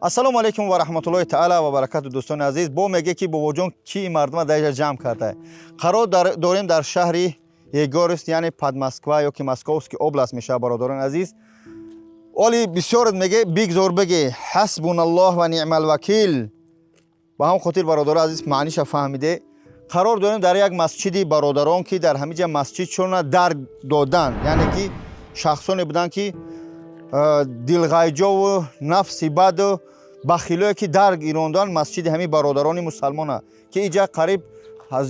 ассалому алайкум ва раҳматуллоҳи таъала ва баракату. дӯстони азиз, бо меге ки бобоҷон ки мардума дар инҷа ҷамъ карда. Қарор дорем дар шаҳри Егорьевск, яъне Подмосква ё ки Московский област мешавад. бародарони азиз, оли бисёр меге бигзор беге ҳасбуналлоҳ ва ниъмал вакил. ба ҳам хотир бародарони азиз маъниша фаҳмиде. қарор дорем дар як масҷиди бародарон ки дар ҳамиҷа масҷидшона дарк додан, яъне ки шахсоне буданд ки дилғайҷову нафси баду бахилое ки дарк гирондан масҷиди ҳамин бародарони мусалмона ки инҷа қариб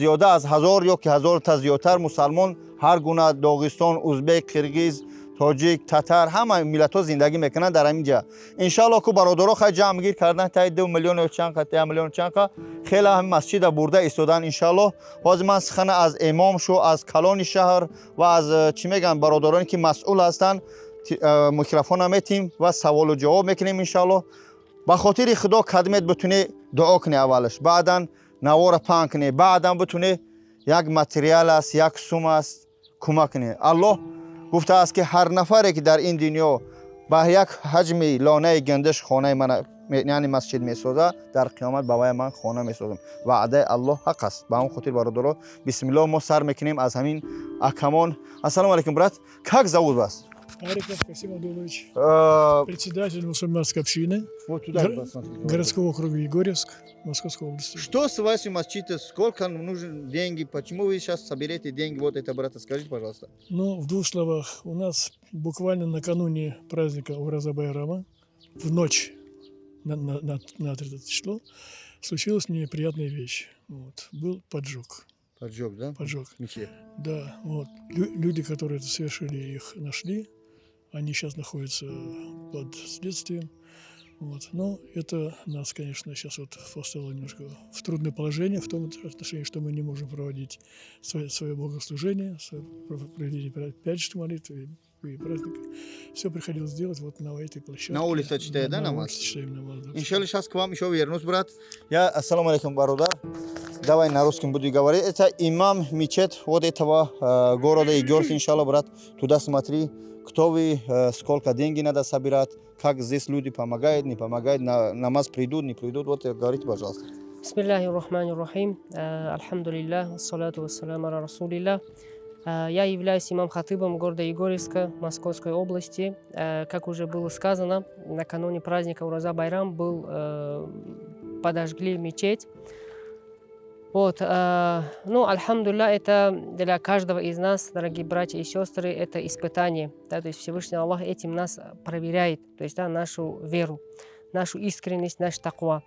зиёда аз 1000 ё ки 1000 та зиёдтар мусалмон ҳар гуна Доғистон, узбек, қирғиз, тоҷик, татар ҳама миллатҳо зиндагӣ мекунанд дар ҳамин ҷа. Иншааллоҳ ку бародаро хай ҷамъгир кардан таи 2 миллион ё чанқа 3 миллион чанқа хеле ҳамин масҷида бурда истодан. иншааллоҳ ҳозир ман сухана аз имом шу аз калони шаҳр ва аз чӣ мегӯянд бародароне ки масъул ҳастанд микрофона метим ва саволу ҷавоб мекунем. иншааллоҳ ба хотири худо кадмет битуне дуо куне, аввалаш баъдан навора паҳн куне, баъдан битуне як материал аст, як сум аст, кӯмак куне. аллоҳ гуфтааст ки ҳар нафаре ки дар ин дунё ба як ҳаҷми лонаи гандаш хонаи ман яъне масҷид месоза, дар қиёмат ба вай ман хона месозам. ваъдаи аллоҳ ҳақ аст. ба ҳамон хотир бародаро бисмиллоҳ мо сар мекунем аз ҳамин акамон. Ассалому алайкум, брат. Как зовут вас? Ариков Касим Абдулович, председатель мусульманской общины городского округа Егорьевск, Московской области. Что с вашим масджидом? Сколько нужны деньги? Почему вы сейчас соберете деньги? Вот это, брат, скажите, пожалуйста. Ну, в двух словах, у нас буквально накануне праздника Ураза Байрама, в ночь на 30 число, случилась неприятная вещь. Вот, был поджог. Поджог, да? Поджог. Мечеть. Да, вот. Люди, которые это совершили, их нашли. Они сейчас находятся под следствием. Вот. Но это нас, конечно, сейчас вот поставило немножко в трудное положение, в том отношении, что мы не можем проводить свое богослужение, проведение пятничной молитвы и праздника. Все приходилось делать вот на этой площадке. На улице читаете, да, намаз? На улице читаем намаз, да. Иншаллах, сейчас к вам еще вернусь, брат. Ассаламу алейкум, бародар. Давай на русском буду говорить. Это имам мечеть вот этого города Егорьевск, иншаллах, брат. Туда смотри, кто вы, сколько деньги надо собирать, как здесь люди помогают, не помогают, на намаз придут, не придут. Вот говорите, пожалуйста. Бисмиллахи рахмани рахим. Альхамдулиллах, ассалату вассаламу аля расулиллах. Я являюсь имам-хатыбом города Егорьевска, Московской области. Как уже было сказано, накануне праздника Ураза Байрам подожгли мечеть. Вот, ну, альхамдулилля, это для каждого из нас, дорогие братья и сестры, это испытание. Да, то есть Всевышний Аллах этим нас проверяет, то есть да, нашу веру, нашу искренность, наш таква.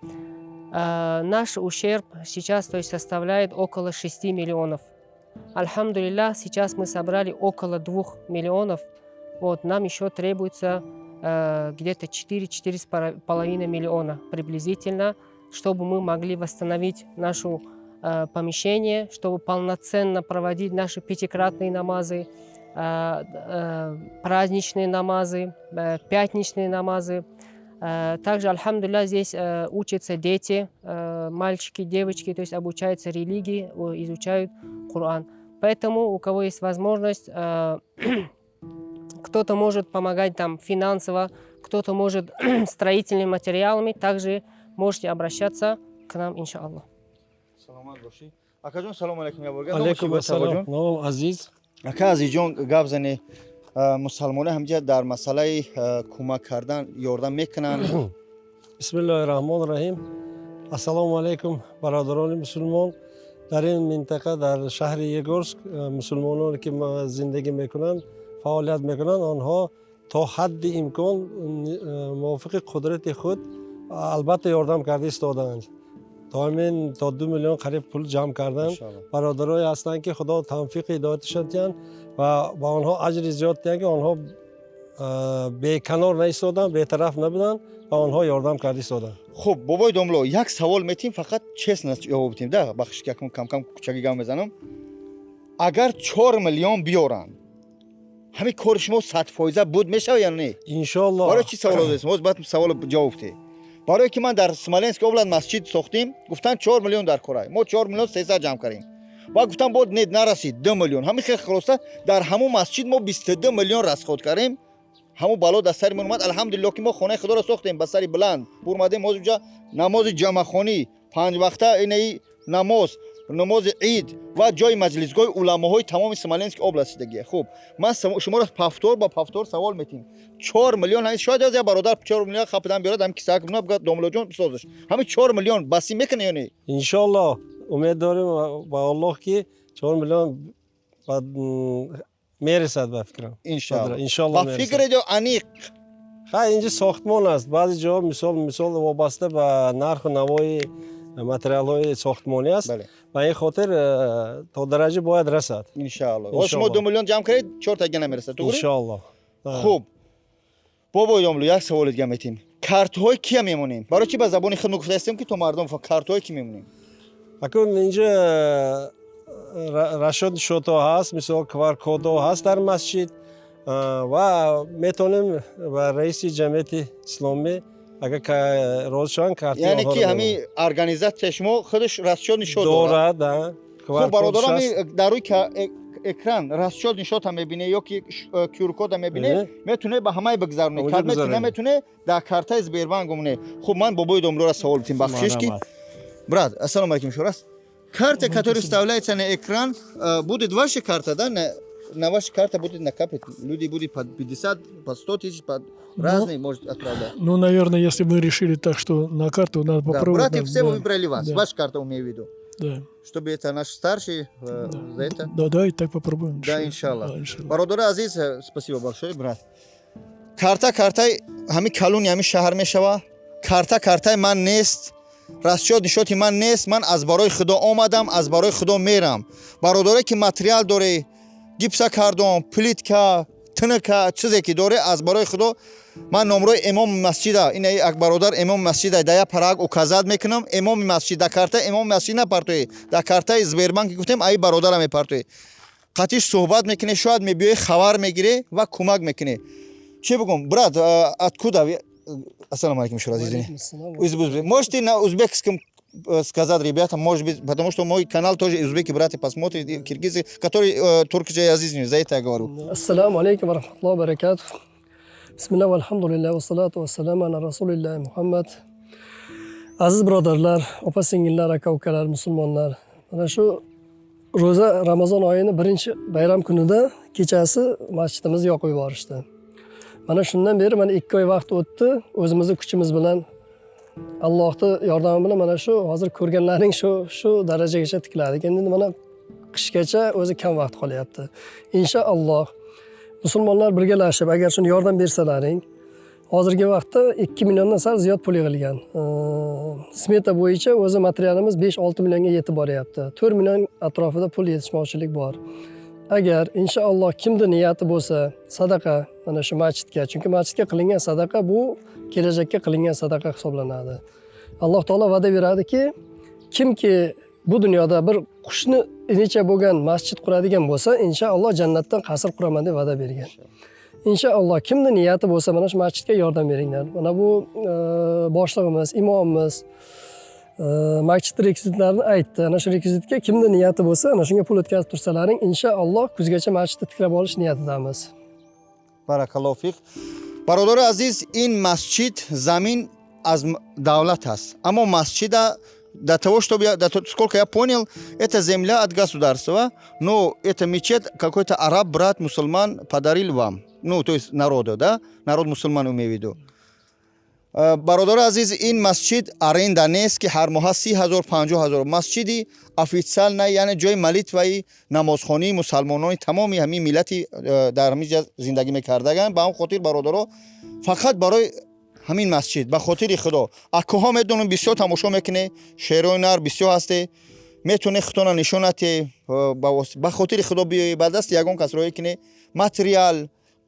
Наш ущерб сейчас, то есть, составляет около 6 миллионов. Альхамдулилля, сейчас мы собрали около 2 миллионов. Вот, нам еще требуется где-то 4-4,5 миллиона приблизительно, чтобы мы могли восстановить нашу помещение, чтобы полноценно проводить наши пятикратные намазы, праздничные намазы, пятничные намазы. Также, альхамдулилля, здесь учатся дети, мальчики, девочки, то есть обучаются религии, изучают Коран. Поэтому у кого есть возможность, кто-то может помогать там финансово, кто-то может строительными материалами, также можете обращаться к нам, иншаллах. Акаҷон, салому алайкум. Алейкум ассалам. Ну, азиз. Ака азиҷон, гап зане мусалмоне ҳамҷа дар масъалаи кӯмак кардан ёрдам мекунанд. бисмиллаҳи раҳмони раҳим. Ассалому алайкум, бародарони мусулмон. дар ин минтақа, дар шаҳри Егорьевск, мусулмононе ки зиндагӣ мекунанд, фаъолият мекунанд, онҳо то ҳадди имкон мувофиқи қудрати худ албатта ёрдам карда истодаанд. Доимин то 2 миллион қариб пул ҷамъ карданд. бародарое ҳастанд ки худо тавфиқи ҳидояташон диҳанд ва ба онҳо аҷри зиёд диҳанд ки онҳо беканор наистоданд, бетараф набуданд ва онҳо ёрдам карда истоданд. хуб, бобои домло, як савол метим, фақат честно ҷавоб битем, да, бахшиш кам-кам кӯчаги гап мезанам. Агар 4 миллион биёранд, ҳамин кори шумо 100% буд мешавад ё не? Иншоаллоҳ. барои чӣ савол додем? ҳозир баъд савол ҷавоб битем. барое ки ман дар Смоленск област масҷид сохтем, гуфтанд 4 миллион дар корай. мо 4 миллион 300 ҷамъ кардем. баъд гуфтам бод не нарасид 2 миллион. ҳамин хеле хулоса дар ҳамон масҷид мо 22 миллион расход кардем. ҳаму бало дар сари ман омад. Алҳамдулилло ки мо хонаи худоро сохтем ба сари буланд. Бурмадем ҳозир ҷа намози ҷамъахонӣ, панҷвақта инаи намози ид ва ҷои маҷлисгоҳи уламоҳои тамоми Смоленски областидагия. Хуб, ман шуморо пафтор ба пафтор савол метим. 4 миллион шояд аз я бародар 4 миллион хапидан биёрад ҳам кисак бина бгад домлоҷон созаш. Ҳами 4 миллион басӣ мекунад ё не? иншаллоҳ умед дорем ба Аллоҳ ки 4 миллион мерасад ба фикрам. Иншаллоҳ. Ба фикред ё аниқ? ха инҷа сохтмон аст. Баъзе ҷоҳо мисол вобаста ба нарху навои материалҳои сохтмонӣ аст. Ба ин хотир то дараҷа бояд расад. Иншаллоҳ. Ва шумо 2 миллион ҷамъ кардед, 4 тага намерасад, тугри? Иншаллоҳ. Хуб. Бобои домлу як саволе дига метим. Картҳои кия мемонем? Барои чи ба забони худ гуфтастем ки то мардум картҳои ки мемонем? Акун инҷа расшод шото ҳаст, мисол QR-кодо ҳаст дар масҷид ва метонем ба раиси ҷамъияти исломӣ агар рози шаванд карти яъне ки ҳами организатсия шумо худаш расчёд нишод дорад. Хуб бародарам дар рӯи экран расчёд нишодам мебине ё ки QR-кода мебине, метуне ба ҳамаи бигзароне. Карт наметуне дар картаи Сбербанк гумне. Хуб ман бобои домлуро савол битим бахшиш ки брат, ассалому алайкум шурас. Карта, которая вставляется на экран, будет ваша карта, да? На ваша карта будет накапать. Люди будут по 50, по 100 тысяч, по разные может отправлять. Ну, наверное, если мы решили так, что на карту надо попробовать. Братья все выбрали вас. Ваша карта, имею в виду. Да. Чтобы это наш старший за это. Да, и так попробуем. Да, иншаллах. Бародар азиз, спасибо большое, брат. Карта, ҳами калони ҳами шаҳр мешава. Карта ман нест. Расчёд нишоти ман нест. Ман аз барои худо омадам, аз барои худо мерам. Бародаре ки материал доре, гипсокартон, плитка, тнк, чизе ки доре, аз барои худо ман номрои имом масҷида, ина як бародар имом масҷида да я параг указат мекунам, имоми масҷид да карта имоми масҷид напартои, да картаи Сбербанк гуфтем аи бародара мепартои. Қатиш суҳбат мекуне, шояд мебиёи хабар мегире ва кӯмак мекуне. Чӣ бигум, брат, откуда вы? Ассалому алейкум, шура азизин. Можете на узбекском сказать ребятам, может быть, потому что мой канал тоже узбеки братья посмотрят, киргизы, которые туркче азизни, за это я говорю. Ассаламу алейкум ва рахматуллахи ва баракатух. Бисмилlah, alhamdulillah, va salatu va salam ala rasulillah Muhammad. Aziz birodarlar, opa-singillar, aka-ukalar, musulmonlar. Mana shu ro'za Ramazon oyini birinchi bayram kunida kechasi masjidimizni yoqib yuborishdi. Mana shundan beri mana 2 oy vaqt o'tdi. O'zimizni kuchimiz bilan Allohning yordami bilan mana shu hozir ko'rganlaring shu darajagacha tikladik. Endi mana qishgacha o'zi kam vaqt qolyapti. Inshaalloh musulmonlar birgalashib agar shuni yordam bersalaring, hozirgi vaqtda 2 milliondan sal ziyod pul yig'ilgan. Smeta bo'yicha o'zi materialimiz 5-6 millionga yetib boryapti. 4 million atrofida pul yetishmovchilik bor. Agar inshaalloh kimda niyati bo'lsa, sadaqa mana shu masjidga, chunki masjidga qilingan sadaqa bu kelajakka qilingan sadaqa hisoblanadi. Alloh taolo va'da beradiki, kimki bu dunyoda bir qushni inicha bo'lgan masjid quradigan bo'lsa, inshaalloh jannatdan qasr quraman deb va'da bergan. Inshaalloh kimda niyati bo'lsa, mana shu masjidga yordam beringlar. Mana bu boshlig'imiz, imomimiz masjid rekvizitlarini aytdi. Ana shu rekvizitga kimda niyati bo'lsa, ana shunga pul o'tkazib tursalaring, inshaalloh kuzgacha masjidni tiklab olish niyatidamiz. Barakallohu fik. Бародари азиз, ин масҷид замин аз давлат аст. Аммо масҷида до того, чтобы сколько я понял, это земля от государства, но это мечеть какой-то араб, брат, мусульман подарил вам. Ну, то есть народу, да? Народ мусульман имею в виду. Бародари азиз, ин масҷид аренда нест ки ҳар моҳа 30,000 50,000. Масҷиди официал не, яъне ҷои молитваи намозхонии мусалмонони тамоми ҳамин миллати дар ҳамин ҷо зиндагӣ мекардаганд. Ба ҳамин хотир бародаро фақат барои ҳамин масҷид ба хотири худо акоҳо медонем бисёр тамошо мекуне, шерои нар бисёр ҳасте, метуне худона нишонате ба хотири худо биёи ба дасти ягон кас роҳӣ куне. Материал,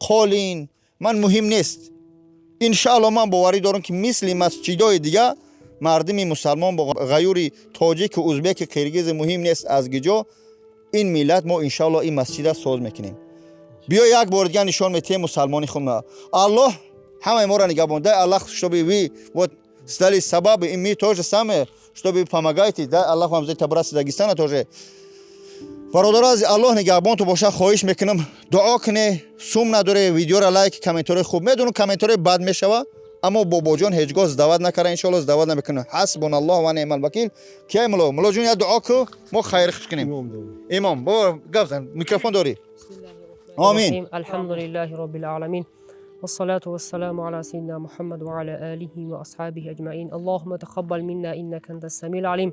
қолин ман муҳим нест. иншааллоҳ ман боварӣ дорам ки мисли масҷидои дига мардуми мусалмон бо ғаюри тоҷику узбеки қиргизи муҳим нест аз гиҷо ин миллат мо иншааллоҳ ин масҷида соз мекунем. биё як бор дига нишон метиҳем мусалмони худна. Аллоҳ ҳамаи моро нигоҳбон. Дай Аллах, чтобы вы вот стали сабабы, и мы то же самое, чтобы помогаете. Дай Аллах вам за это, брат, с Дагестана тоже. برادر از الله نگهبان تو باشه خواهش میکنم دعا کنه سوم نداره ویدیو را لایک کامنتار خوب میدونم کامنتار بد میشوه اما بابا جان هیچگاه دعوت نکره ان شاء الله دعوت نمیکنه حسبنا الله و نعم الوکیل کی مولا جون یا دعا کو ما خیر خوش کنیم امام با گفتن میکروفون داری آمین الحمد لله رب العالمين والصلاة والسلام على سيدنا محمد وعلى آله وأصحابه أجمعين اللهم تقبل منا إنك أنت السميع العليم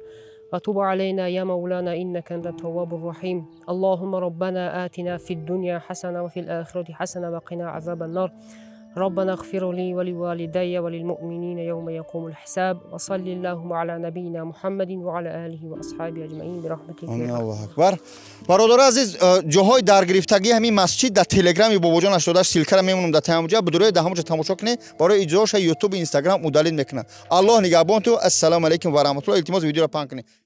وتب علينا يا مولانا إنك أنت التواب الرحيم اللهم ربنا آتنا في الدنيا حسنة وفي الآخرة حسنة وقنا عذاب النار ربنا اغفر لي ولوالدي وللمؤمنين يوم يقوم الحساب وصل اللهم على نبينا محمد وعلى آله وأصحابه أجمعين برحمتك آمین الله اکبر برادر عزیز جاهای درگرفتگی همین مسجد در تلگرام بابا جان 88 سیلکر میمونم در تمامجا بدوره دهمجا تماشا کنه برای اجراش یوتیوب اینستاگرام مدلل میکنه الله نگهبان تو السلام علیکم و رحمت الله التماس ویدیو را پاک کنه